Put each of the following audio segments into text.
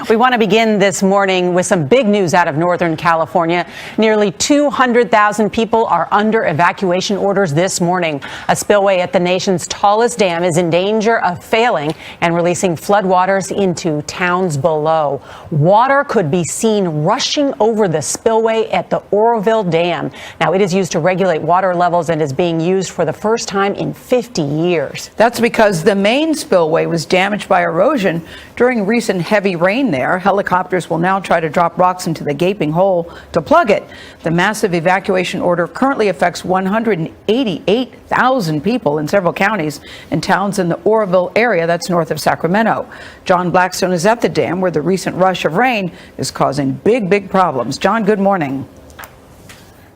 We want to begin this morning with some big news out of Northern California. Nearly 200,000 people are under evacuation orders this morning. A spillway at the nation's tallest dam is in danger of failing and releasing floodwaters into towns below. Water could be seen rushing over the spillway at the Oroville Dam. Now, it is used to regulate water levels and is being used for the first time in 50 years. That's because the main spillway was damaged by erosion during recent heavy rain there. Helicopters will now try to drop rocks into the gaping hole to plug it. The massive evacuation order currently affects 188,000 people in several counties and towns in the Oroville area that's north of Sacramento. John Blackstone is at the dam where the recent rush of rain is causing big problems. John, good morning.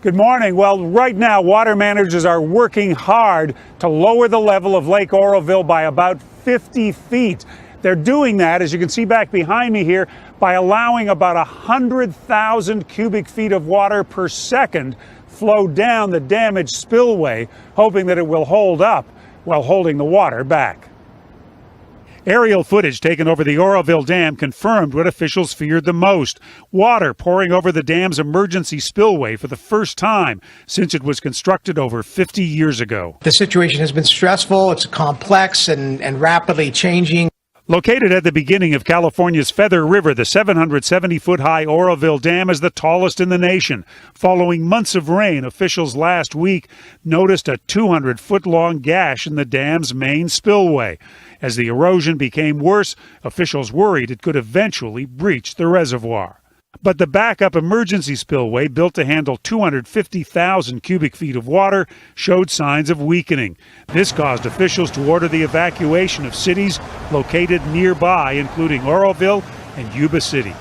Good morning. Well, right now, water managers are working hard to lower the level of Lake Oroville by about 50 feet. They're doing that, as you can see back behind me here, by allowing about 100,000 cubic feet of water per second flow down the damaged spillway, hoping that it will hold up while holding the water back. Aerial footage taken over the Oroville Dam confirmed what officials feared the most: water pouring over the dam's emergency spillway for the first time since it was constructed over 50 years ago. The situation has been stressful, it's complex and rapidly changing. Located at the beginning of California's Feather River, the 770-foot-high Oroville Dam is the tallest in the nation. Following months of rain, officials last week noticed a 200-foot-long gash in the dam's main spillway. As the erosion became worse, officials worried it could eventually breach the reservoir. But the backup emergency spillway, built to handle 250,000 cubic feet of water, showed signs of weakening. This caused officials to order the evacuation of cities located nearby, including Oroville and Yuba City.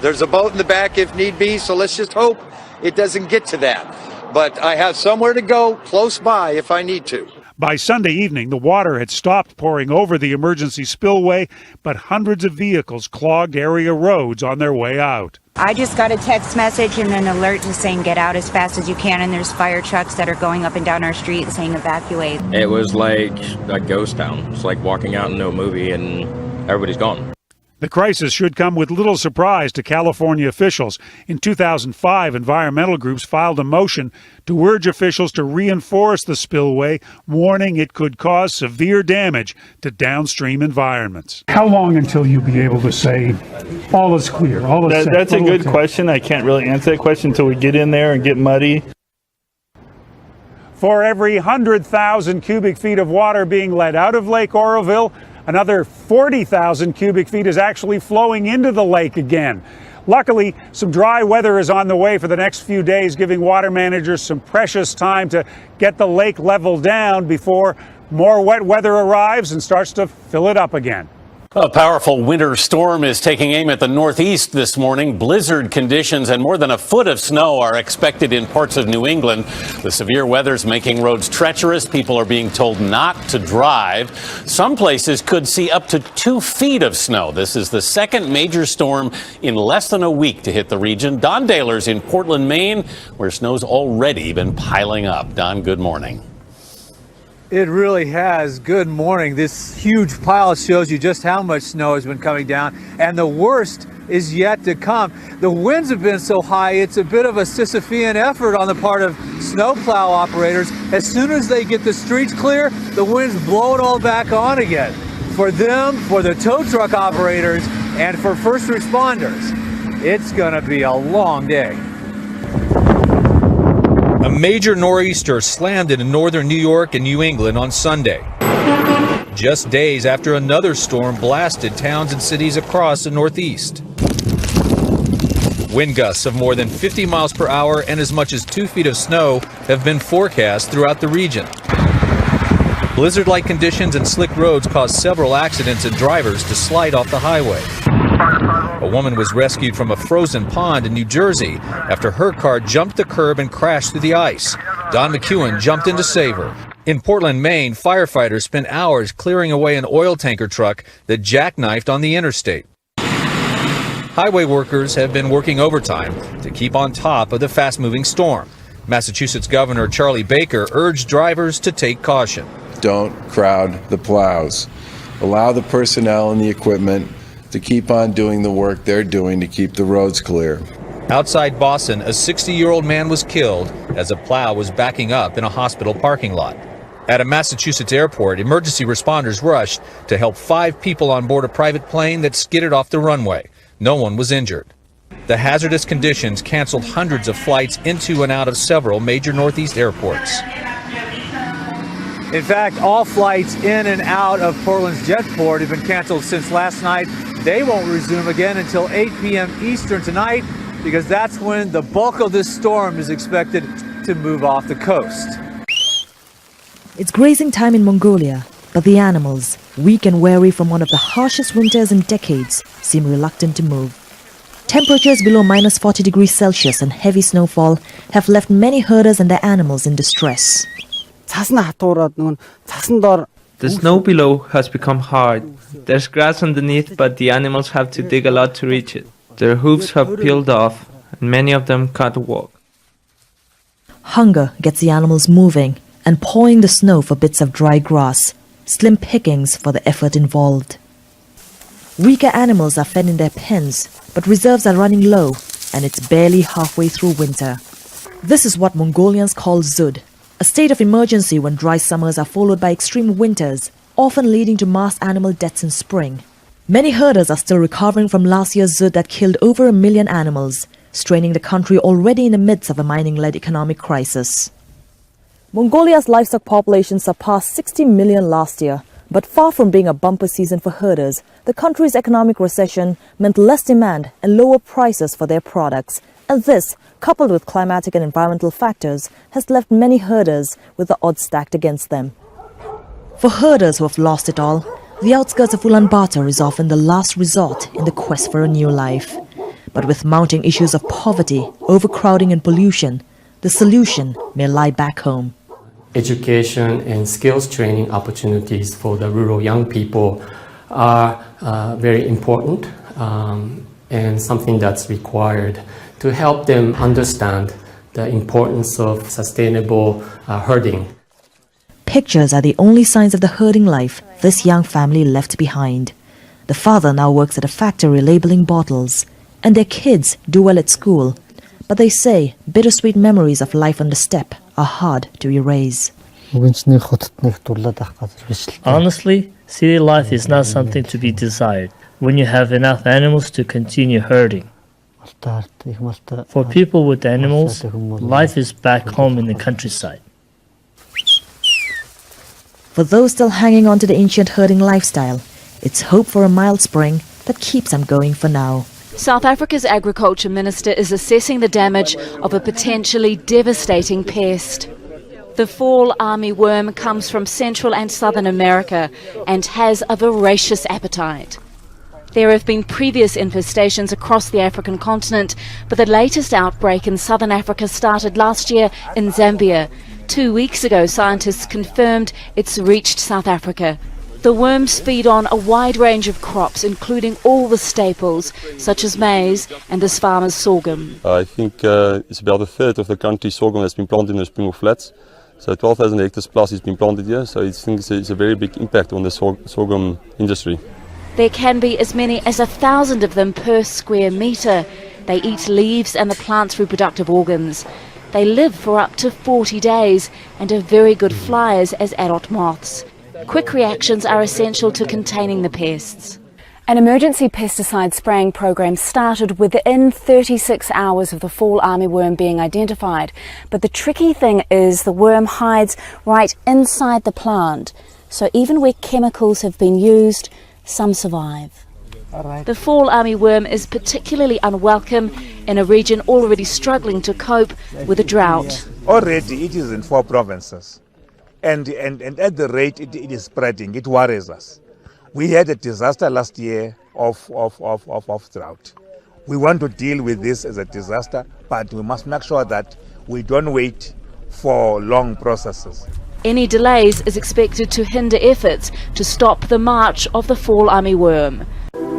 There's a boat in the back if need be, so let's just hope it doesn't get to that. But I have somewhere to go close by if I need to. By Sunday evening, the water had stopped pouring over the emergency spillway, but hundreds of vehicles clogged area roads on their way out. I just got a text message and an alert just saying get out as fast as you can, and there's fire trucks that are going up and down our street saying evacuate. It was like a ghost town. It's like walking out into a movie and everybody's gone. The crisis should come with little surprise to California officials. In 2005, environmental groups filed a motion to urge officials to reinforce the spillway, warning it could cause severe damage to downstream environments. How long until you'll be able to say all is clear, all is safe? That's a good question. I can't really answer that question until we get in there and get muddy. For every 100,000 cubic feet of water being let out of Lake Oroville, another 40,000 cubic feet is actually flowing into the lake again. Luckily, some dry weather is on the way for the next few days, giving water managers some precious time to get the lake level down before more wet weather arrives and starts to fill it up again. A powerful winter storm is taking aim at the Northeast this morning. Blizzard conditions and more than a foot of snow are expected in parts of New England. The severe weather's making roads treacherous. People are being told not to drive. Some places could see up to 2 feet of snow. This is the second major storm in less than a week to hit the region. Don Dahler's in Portland, Maine, where snow's already been piling up. Don, good morning. It really has. Good morning. This huge pile shows you just how much snow has been coming down, and the worst is yet to come. The winds have been so high, it's a bit of a Sisyphean effort on the part of snowplow operators. As soon as they get the streets clear, the winds blow it all back on again. For them, for the tow truck operators, and for first responders, it's going to be a long day. A major nor'easter slammed into northern New York and New England on Sunday, just days after another storm blasted towns and cities across the Northeast. Wind gusts of more than 50 miles per hour and as much as 2 feet of snow have been forecast throughout the region. Blizzard-like conditions and slick roads caused several accidents and drivers to slide off the highway. A woman was rescued from a frozen pond in New Jersey after her car jumped the curb and crashed through the ice. Don McEwen jumped in to save her. In Portland, Maine, firefighters spent hours clearing away an oil tanker truck that jackknifed on the interstate. Highway workers have been working overtime to keep on top of the fast-moving storm. Massachusetts Governor Charlie Baker urged drivers to take caution. Don't crowd the plows. Allow the personnel and the equipment to keep on doing the work they're doing to keep the roads clear. Outside Boston, a 60-year-old man was killed as a plow was backing up in a hospital parking lot. At a Massachusetts airport, emergency responders rushed to help 5 people on board a private plane that skidded off the runway. No one was injured. The hazardous conditions canceled hundreds of flights into and out of several major Northeast airports. In fact, all flights in and out of Portland's Jetport have been canceled since last night. They won't resume again until 8 p.m. Eastern tonight, because that's when the bulk of this storm is expected to move off the coast. It's grazing time in Mongolia, but the animals, weak and weary from one of the harshest winters in decades, seem reluctant to move. Temperatures below minus 40 degrees Celsius and heavy snowfall have left many herders and their animals in distress. The snow below has become hard. There's grass underneath, but the animals have to dig a lot to reach it. Their hooves have peeled off, and many of them can't walk. Hunger gets the animals moving and pawing the snow for bits of dry grass, slim pickings for the effort involved. Weaker animals are fed in their pens, but reserves are running low, and it's barely halfway through winter. This is what Mongolians call Zud, a state of emergency when dry summers are followed by extreme winters, often leading to mass animal deaths in spring. Many herders are still recovering from last year's Zud that killed over 1 million animals, straining the country already in the midst of a mining-led economic crisis. Mongolia's livestock population surpassed 60 million last year, but far from being a bumper season for herders, the country's economic recession meant less demand and lower prices for their products, and this, coupled with climatic and environmental factors, has left many herders with the odds stacked against them. For herders who have lost it all, the outskirts of Ulaanbaatar is often the last resort in the quest for a new life. But with mounting issues of poverty, overcrowding and pollution, the solution may lie back home. Education and skills training opportunities for the rural young people are very important and something that's required to help them understand the importance of sustainable herding. Pictures are the only signs of the herding life this young family left behind. The father now works at a factory labeling bottles, and their kids do well at school, but they say bittersweet memories of life on the steppe are hard to erase. Honestly, city life is not something to be desired when you have enough animals to continue herding. For people with animals, life is back home in the countryside. For those still hanging on to the ancient herding lifestyle, it's hope for a mild spring that keeps them going for now. South Africa's Agriculture Minister is assessing the damage of a potentially devastating pest. The fall armyworm comes from Central and Southern America and has a voracious appetite. There have been previous infestations across the African continent, but the latest outbreak in southern Africa started last year in Zambia. 2 weeks ago, scientists confirmed it's reached South Africa. The worms feed on a wide range of crops, including all the staples, such as maize and this farmer's sorghum. I think it's about a third of the country's sorghum has been planted in the Springbok Flats. So 12,000 hectares plus has been planted here, so I think it's a very big impact on the sorghum industry. There can be as many as 1,000 of them per square metre. They eat leaves and the plant's reproductive organs. They live for up to 40 days and are very good flyers as adult moths. Quick reactions are essential to containing the pests. An emergency pesticide spraying program started within 36 hours of the fall armyworm being identified. But the tricky thing is the worm hides right inside the plant. So even where chemicals have been used, some survive. The fall armyworm is particularly unwelcome in a region already struggling to cope with a drought. Already it is in 4 provinces, and at the rate it is spreading, it worries us. We had a disaster last year of drought. We want to deal with this as a disaster, but we must make sure that we don't wait for long processes. Any delays is expected to hinder efforts to stop the march of the fall armyworm.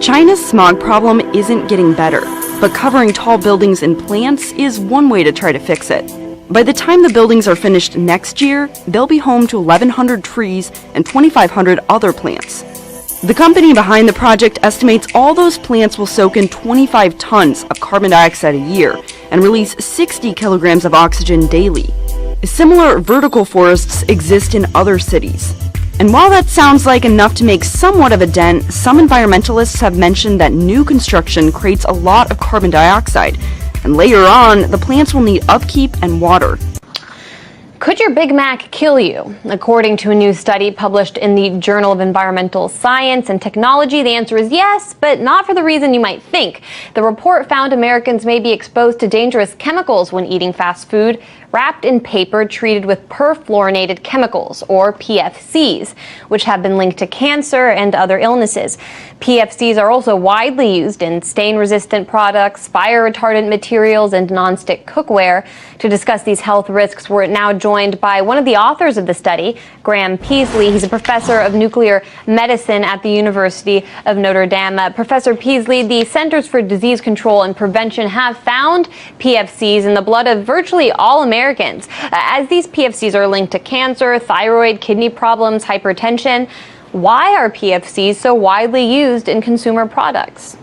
China's smog problem isn't getting better, but covering tall buildings and plants is one way to try to fix it. By the time the buildings are finished next year, they'll be home to 1,100 trees and 2,500 other plants. The company behind the project estimates all those plants will soak in 25 tons of carbon dioxide a year and release 60 kilograms of oxygen daily. Similar vertical forests exist in other cities. And while that sounds like enough to make somewhat of a dent, some environmentalists have mentioned that new construction creates a lot of carbon dioxide, and later on, the plants will need upkeep and water. Could your Big Mac kill you? According to a new study published in the Journal of Environmental Science and Technology, the answer is yes, but not for the reason you might think. The report found Americans may be exposed to dangerous chemicals when eating fast food, wrapped in paper treated with perfluorinated chemicals, or PFCs, which have been linked to cancer and other illnesses. PFCs are also widely used in stain-resistant products, fire-retardant materials, and nonstick cookware. To discuss these health risks, we're now joined by one of the authors of the study, Graham Peaslee. He's a professor of nuclear medicine at the University of Notre Dame. Professor Peaslee, the Centers for Disease Control and Prevention have found PFCs in the blood of virtually all Americans. As these PFCs are linked to cancer, thyroid, kidney problems, hypertension, why are PFCs so widely used in consumer products?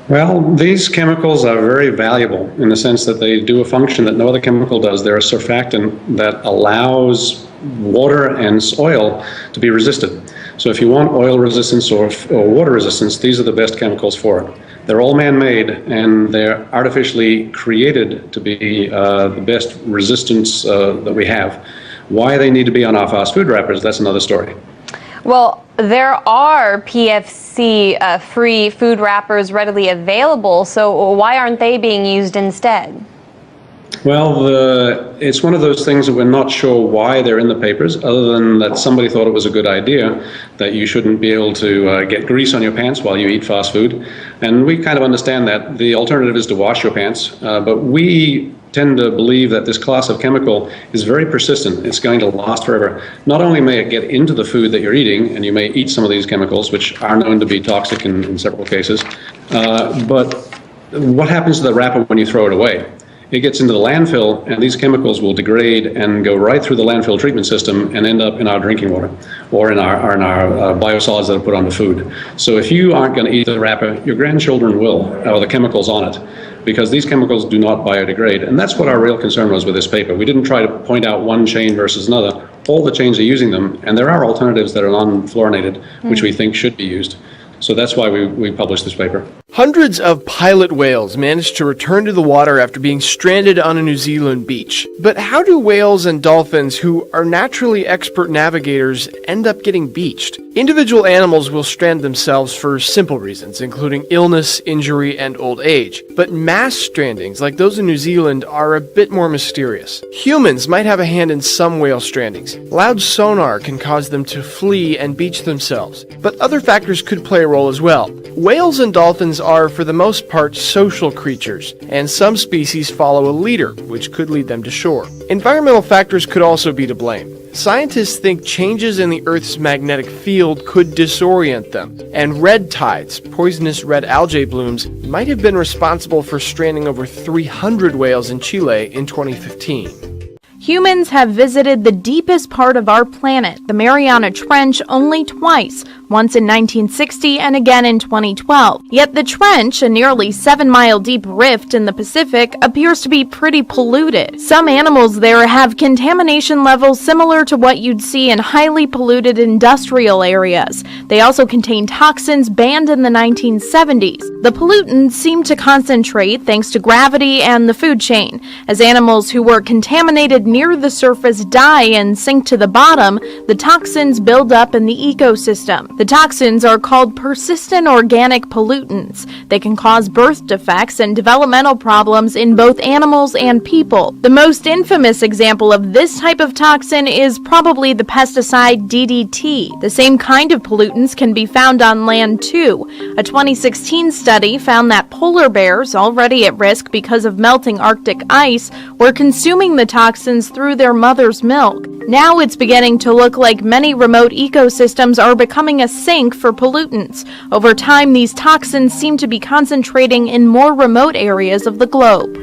Well, these chemicals are very valuable in the sense that they do a function that no other chemical does. They're a surfactant that allows water and oil to be resisted. So if you want oil resistance or water resistance, these are the best chemicals for it. They're all man-made, and they're artificially created to be the best resistance that we have. Why they need to be on our fast food wrappers, that's another story. Well, there are PFC-free food wrappers readily available, so why aren't they being used instead? Well, it's one of those things that we're not sure why they're in the papers, other than that somebody thought it was a good idea that you shouldn't be able to get grease on your pants while you eat fast food. And we kind of understand that. The alternative is to wash your pants, but we tend to believe that this class of chemical is very persistent. It's going to last forever. Not only may it get into the food that you're eating, and you may eat some of these chemicals, which are known to be toxic in several cases, but what happens to the wrapper when you throw it away? It gets into the landfill, and these chemicals will degrade and go right through the landfill treatment system and end up in our drinking water or in our biosolids that are put on the food. So if you aren't going to eat the wrapper, your grandchildren will, or the chemicals on it, because these chemicals do not biodegrade. And that's what our real concern was with this paper. We didn't try to point out one chain versus another. All the chains are using them, and there are alternatives that are non-fluorinated, which we think should be used. So that's why we published this paper. Hundreds of pilot whales managed to return to the water after being stranded on a New Zealand beach. But how do whales and dolphins, who are naturally expert navigators, end up getting beached? Individual animals will strand themselves for simple reasons, including illness, injury, and old age. But mass strandings, like those in New Zealand, are a bit more mysterious. Humans might have a hand in some whale strandings. Loud sonar can cause them to flee and beach themselves. But other factors could play a role as well. Whales and dolphins are, for the most part, social creatures, and some species follow a leader, which could lead them to shore. Environmental factors could also be to blame. Scientists think changes in the Earth's magnetic field could disorient them, and red tides, poisonous red algae blooms, might have been responsible for stranding over 300 whales in Chile in 2015. Humans have visited the deepest part of our planet, the Mariana Trench, only twice, once in 1960 and again in 2012. Yet the trench, a nearly 7-mile deep rift in the Pacific, appears to be pretty polluted. Some animals there have contamination levels similar to what you'd see in highly polluted industrial areas. They also contain toxins banned in the 1970s. The pollutants seem to concentrate thanks to gravity and the food chain. As animals who were contaminated near the surface die and sink to the bottom, the toxins build up in the ecosystem. The toxins are called persistent organic pollutants. They can cause birth defects and developmental problems in both animals and people. The most infamous example of this type of toxin is probably the pesticide DDT. The same kind of pollutants can be found on land too. A 2016 study found that polar bears, already at risk because of melting Arctic ice, were consuming the toxins through their mother's milk. Now it's beginning to look like many remote ecosystems are becoming a sink for pollutants. Over time, these toxins seem to be concentrating in more remote areas of the globe.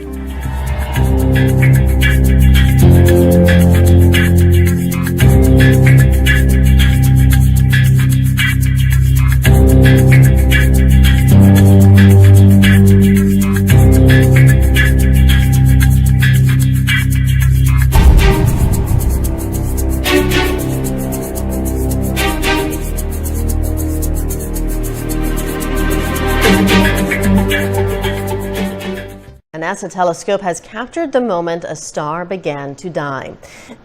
NASA telescope has captured the moment a star began to die.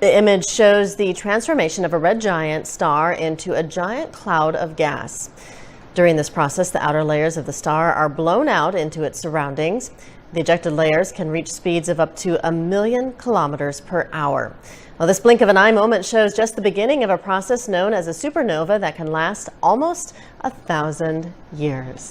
The image shows the transformation of a red giant star into a giant cloud of gas. During this process, the outer layers of the star are blown out into its surroundings. The ejected layers can reach speeds of up to 1 million kilometers per hour. Well, this blink of an eye moment shows just the beginning of a process known as a supernova that can last almost 1,000 years.